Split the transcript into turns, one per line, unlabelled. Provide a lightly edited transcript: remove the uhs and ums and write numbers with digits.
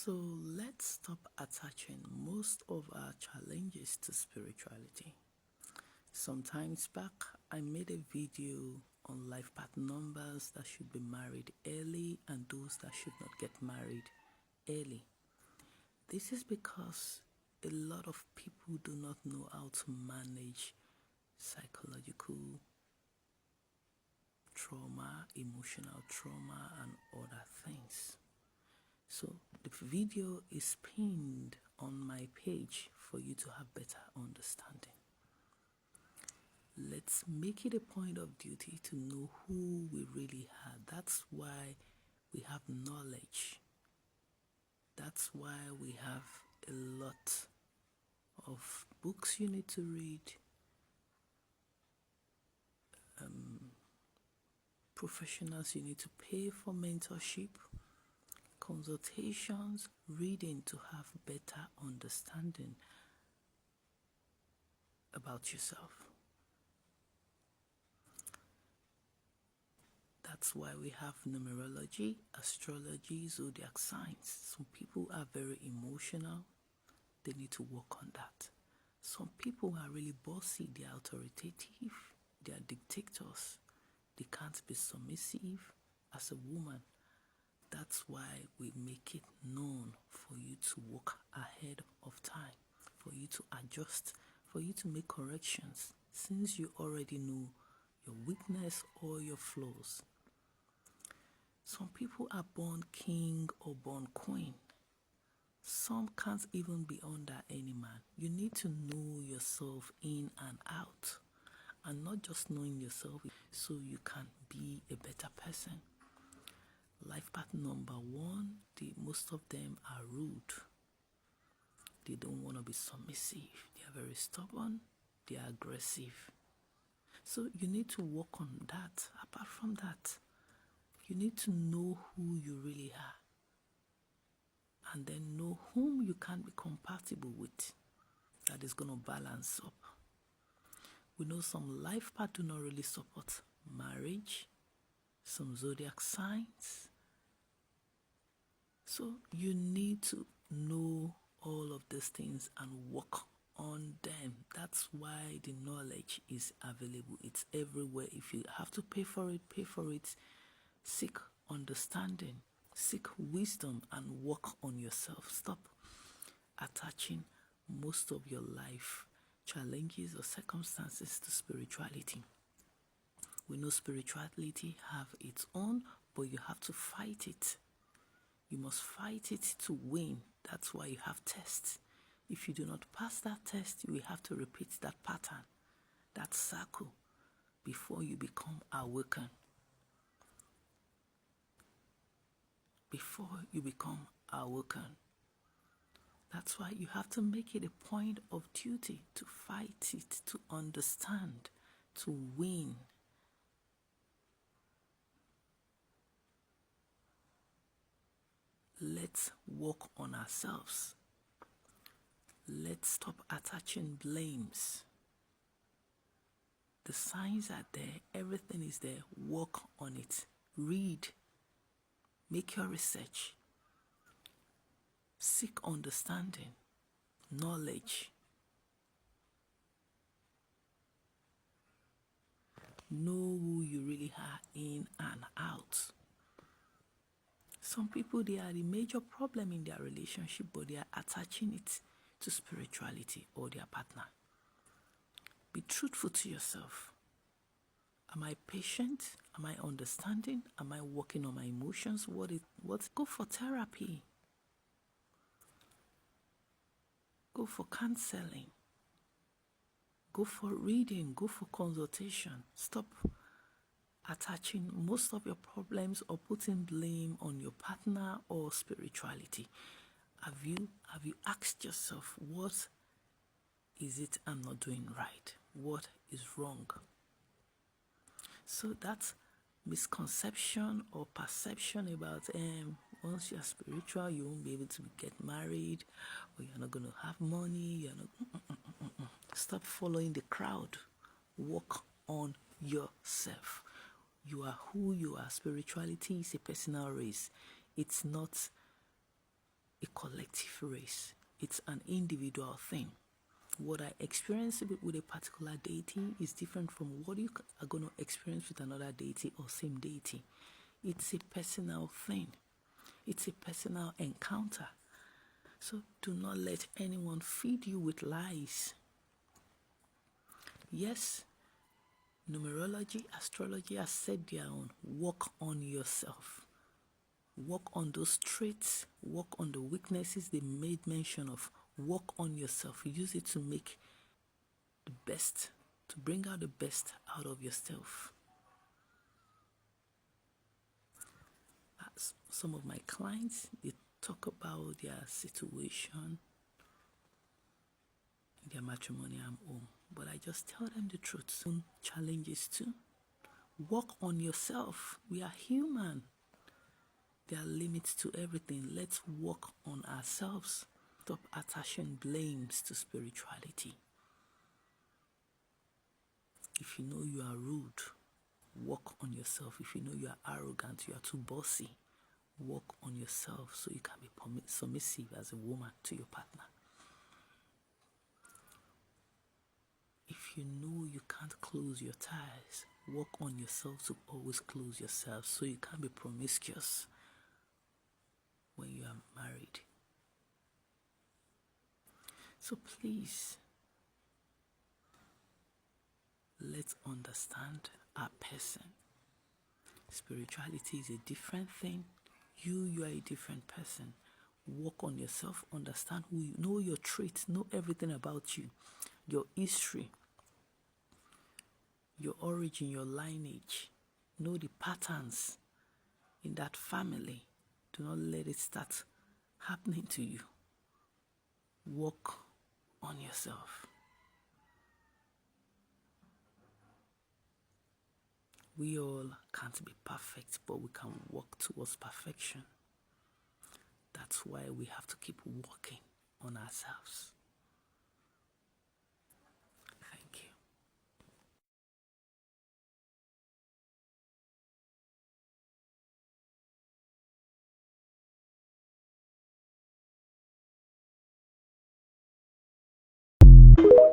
So let's stop attaching most of our challenges to spirituality. Sometimes back, I made a video on life path numbers that should be married early and those that should not get married early. This is because a lot of people do not know how to manage psychological trauma, emotional trauma, and other things. So the video is pinned on my page for you to have better understanding. Let's make it a point of duty to know who we really are. That's why we have knowledge. That's why we have a lot of books you need to read, professionals you need to pay for mentorship, consultations, reading to have better understanding about yourself. That's why we have numerology, astrology, zodiac signs. Some people are very emotional. They need to work on that. Some people are really bossy. They are authoritative. They are dictators. They can't be submissive as a woman. That's why we make it known for you to walk ahead of time, for you to adjust, for you to make corrections, since you already know your weakness or your flaws. Some people are born king or born queen. Some can't even be under any man. You need to know yourself in and out, and not just knowing yourself so you can be a better person. Life path number one, most of them are rude. They don't want to be submissive. They are very stubborn. They are aggressive. So you need to work on that. Apart from that, you need to know who you really are, and then know whom you can be compatible with. That is going to balance up. We know some life paths do not really support marriage, some zodiac signs. So you need to know all of these things and work on them. That's why the knowledge is available. It's everywhere. If you have to pay for it, pay for it. Seek understanding, seek wisdom, and work on yourself. Stop attaching most of your life challenges or circumstances to spirituality. We know spirituality have its own, but you have to fight it. You must fight it to win. That's why you have tests. If you do not pass that test, you will have to repeat that pattern, that circle, before you become awakened. Before you become awoken. That's why you have to make it a point of duty to fight it, to understand, to win. Let's work on ourselves. Let's stop attaching blames. The signs are there, everything is there. Work on it. Read. Make your research. Seek understanding, knowledge. Know who you really are in and out. Some people, they are the major problem in their relationship, but they are attaching it to spirituality or their partner. Be truthful to yourself. Am I patient? Am I understanding? Am I working on my emotions? Go for therapy. Go for counseling. Go for reading. Go for consultation. Stop attaching most of your problems or putting blame on your partner or spirituality. Have you asked yourself, what is it I'm not doing right? What is wrong? So that's misconception or perception about once you're spiritual, you won't be able to get married, or you're not going to have money. Stop following the crowd. Work on yourself. You are who you are. Spirituality is a personal race. It's not a collective race. It's an individual thing. What I experience with a particular deity is different from what you are going to experience with another deity or same deity. It's a personal thing. It's a personal encounter. So do not let anyone feed you with lies. Yes, numerology, astrology has said their own. Work on yourself. Work on those traits. Work on the weaknesses they made mention of. Work on yourself. Use it to make the best, to bring out the best out of yourself. As some of my clients, they talk about their situation, their matrimonial home, but I just tell them the truth. Some challenges too. Work on yourself. We are human. There are limits to everything. Let's work on ourselves. Stop attaching blames to spirituality. If you know you are rude, work on yourself. If you know you are arrogant, you are too bossy, work on yourself so you can be submissive as a woman to your partner. If you know you can't close your ties, work on yourself to always close yourself so you can't be promiscuous when you are married. So please, let's understand our person. Spirituality is a different thing. You are a different person. Work on yourself, understand who you know, your traits, know everything about you, your history, your origin, your lineage. Know the patterns in that family. Do not let it start happening to you. Work on yourself. We all can't be perfect, but we can work towards perfection. That's why we have to keep working on ourselves. Thank you.